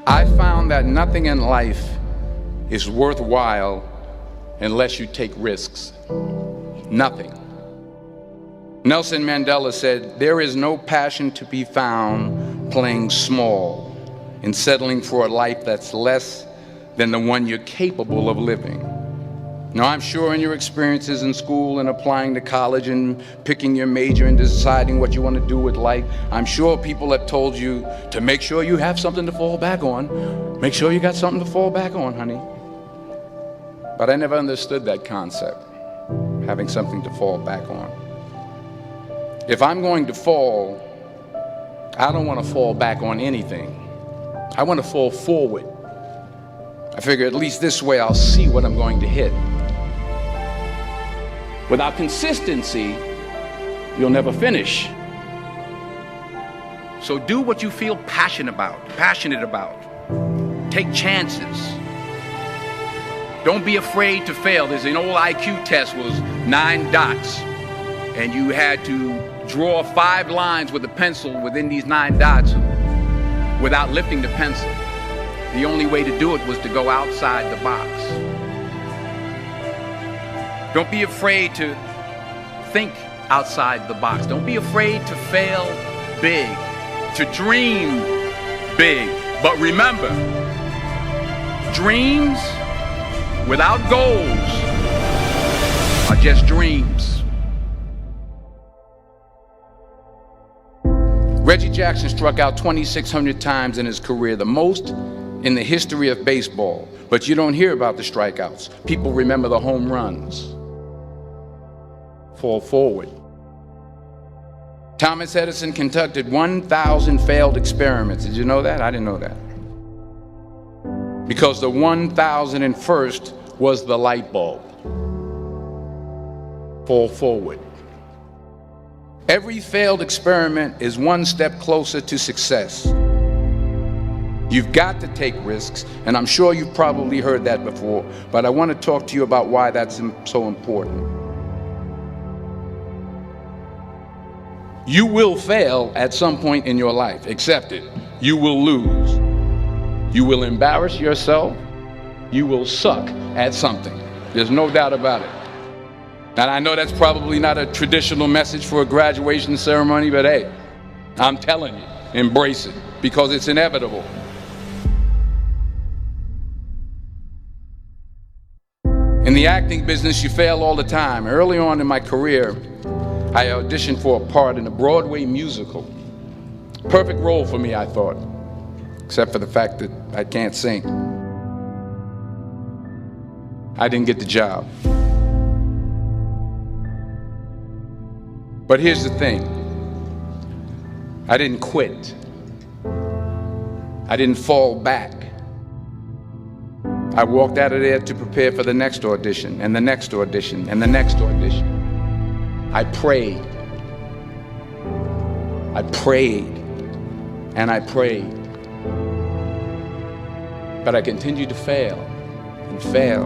I found that nothing in life is worthwhile unless you take risks. Nothing. Nelson Mandela said, "There is no passion to be found playing small and settling for a life that's less than the one you're capable of living." Now, I'm sure in your experiences in school and applying to college and picking your major and deciding what you want to do with life, I'm sure people have told you to make sure you have something to fall back on. Make sure you got something to fall back on, honey. But I never understood that concept, having something to fall back on. If I'm going to fall, I don't want to fall back on anything. I want to fall forward. I figure at least this way I'll see what I'm going to hit. Without consistency, you'll never finish. So do what you feel passionate about. Take chances. Don't be afraid to fail. There's an old IQ test, was 9 dots, and you had to draw 5 lines with a pencil within these 9 dots without lifting the pencil. The only way to do it was to go outside the box. Don't be afraid to think outside the box. Don't be afraid to fail big, to dream big. But remember, dreams without goals are just dreams. Reggie Jackson struck out 2,600 times in his career, the most in the history of baseball. But you don't hear about the strikeouts. People remember the home runs. Fall forward. Thomas Edison conducted 1,000 failed experiments. Did you know that? I didn't know that. Because the 1,001st was the light bulb. Fall forward. Every failed experiment is one step closer to success. You've got to take risks, and I'm sure you've probably heard that before, but I want to talk to you about why that's so important. You will fail at some point in your life. Accept it. You will lose. You will embarrass yourself. You will suck at something. There's no doubt about it. And I know that's probably not a traditional message for a graduation ceremony, but hey, I'm telling you, embrace it, because it's inevitable. In the acting business, you fail all the time. Early on in my career, I auditioned for a part in a Broadway musical. Perfect role for me, I thought, except for the fact that I can't sing. I didn't get the job. But here's the thing. I didn't quit. I didn't fall back. I walked out of there to prepare for the next audition, and the next audition, and the next audition. I prayed. I prayed, and I prayed. But I continued to fail, and fail,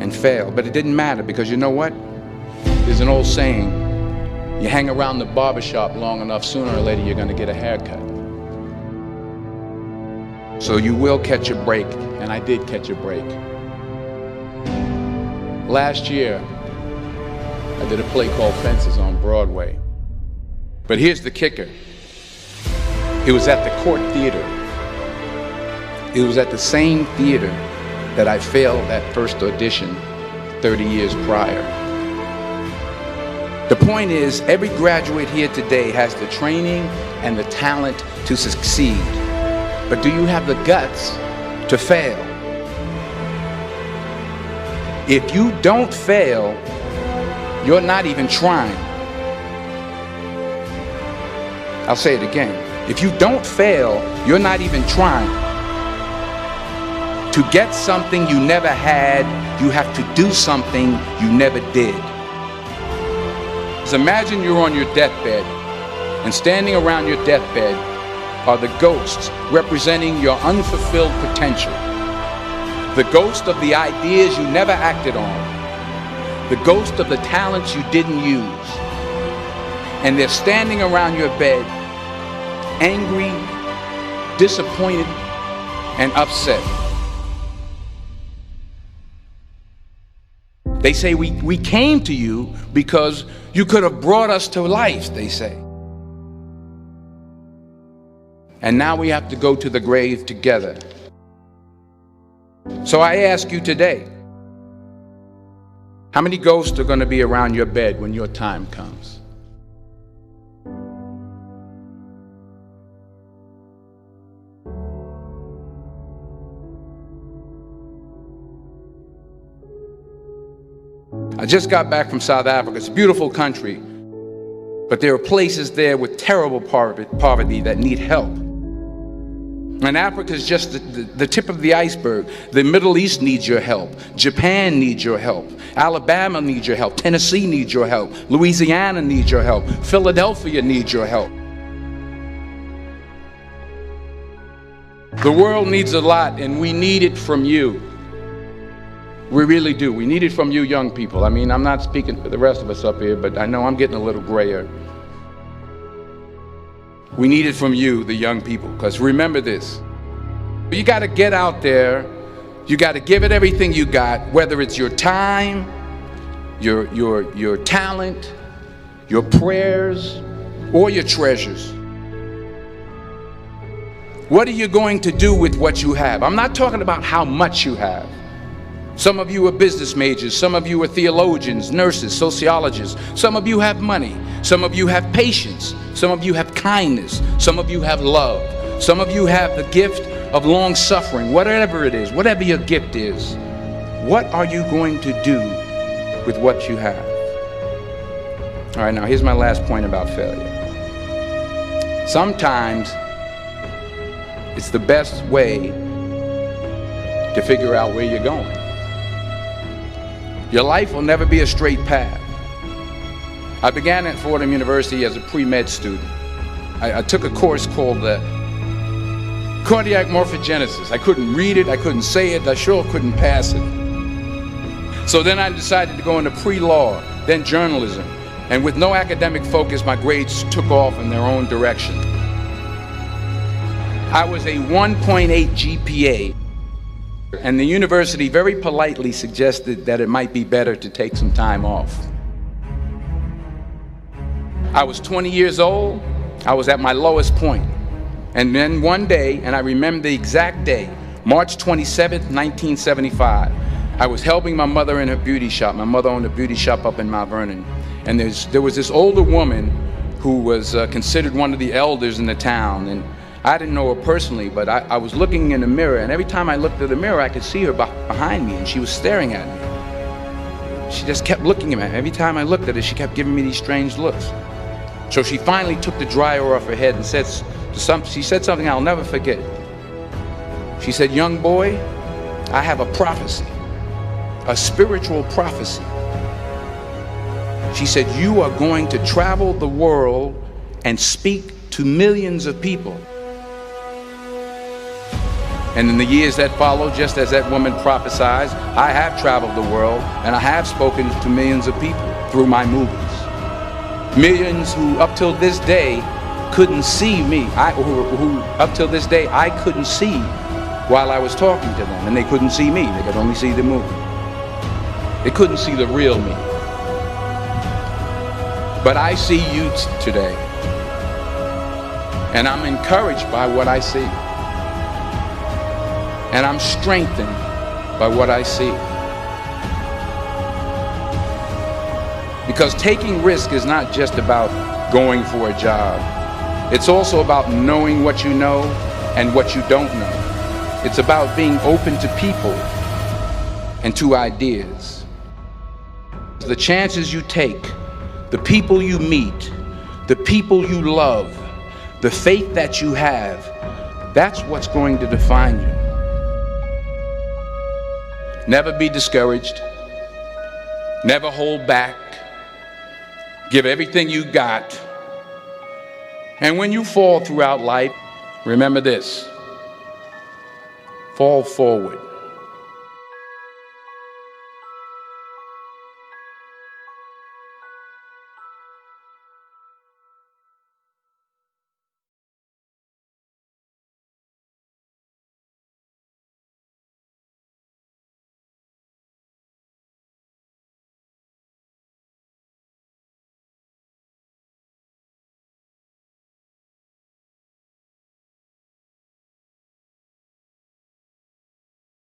and fail. But it didn't matter, because you know what? There's an old saying, you hang around the barbershop long enough, sooner or later you're gonna get a haircut. So you will catch a break, and I did catch a break. Last year, I did a play called Fences on Broadway. But here's the kicker. It was at the Court Theater. It was at the same theater that I failed that first audition 30 years prior. The point is, every graduate here today has the training and the talent to succeed. But do you have the guts to fail? If you don't fail, you're not even trying. I'll say it again. If you don't fail, you're not even trying. To get something you never had, you have to do something you never did. So imagine you're on your deathbed, and standing around your deathbed are the ghosts representing your unfulfilled potential. The ghost of the ideas you never acted on. The ghost of the talents you didn't use. And they're standing around your bed, angry, disappointed, and upset. They say we came to you because you could have brought us to life, they say. And now we have to go to the grave together. So I ask you today, how many ghosts are going to be around your bed when your time comes? I just got back from South Africa. It's a beautiful country, but there are places there with terrible poverty that need help. And Africa is just the tip of the iceberg. The Middle East needs your help. Japan needs your help. Alabama needs your help. Tennessee needs your help. Louisiana needs your help. Philadelphia needs your help. The world needs a lot, and we need it from you. We really do. We need it from you young people. I mean, I'm not speaking for the rest of us up here, but I know I'm getting a little grayer. We need it from you, the young people, because remember this. You got to get out there. You got to give it everything you got, whether it's your time, your talent, your prayers, or your treasures. What are you going to do with what you have? I'm not talking about how much you have. Some of you are business majors, some of you are theologians, nurses, sociologists, some of you have money, some of you have patience, some of you have kindness, some of you have love, some of you have the gift of long suffering. Whatever it is, whatever your gift is, what are you going to do with what you have? All right, now here's my last point about failure. Sometimes it's the best way to figure out where you're going. Your life will never be a straight path. I began at Fordham University as a pre-med student. I took a course called cardiac morphogenesis. I couldn't read it, I couldn't say it, I sure couldn't pass it. So then I decided to go into pre-law, then journalism. And with no academic focus, my grades took off in their own direction. I was a 1.8 GPA. And the university very politely suggested that it might be better to take some time off. I was 20 years old. I was at my lowest point. And then one day, and I remember the exact day, March 27th, 1975, I was helping my mother in her beauty shop. My mother owned a beauty shop up in Mount Vernon. And there was this older woman who was considered one of the elders in the town. And I didn't know her personally, but I was looking in the mirror, and every time I looked at the mirror, I could see her behind me, and she was staring at me. She just kept looking at me. Every time I looked at her, she kept giving me these strange looks. So she finally took the dryer off her head and she said something I'll never forget. She said, "Young boy, I have a prophecy, a spiritual prophecy." She said, "You are going to travel the world and speak to millions of people." And in the years that followed, just as that woman prophesied, I have traveled the world and I have spoken to millions of people through my movies. Millions who up till this day couldn't see me, who up till this day I couldn't see while I was talking to them, and they couldn't see me, they could only see the movie. They couldn't see the real me. But I see you today, and I'm encouraged by what I see. And I'm strengthened by what I see. Because taking risk is not just about going for a job. It's also about knowing what you know and what you don't know. It's about being open to people and to ideas. The chances you take, the people you meet, the people you love, the faith that you have, that's what's going to define you. Never be discouraged. Never hold back. Give everything you got. And when you fall throughout life, remember this: fall forward.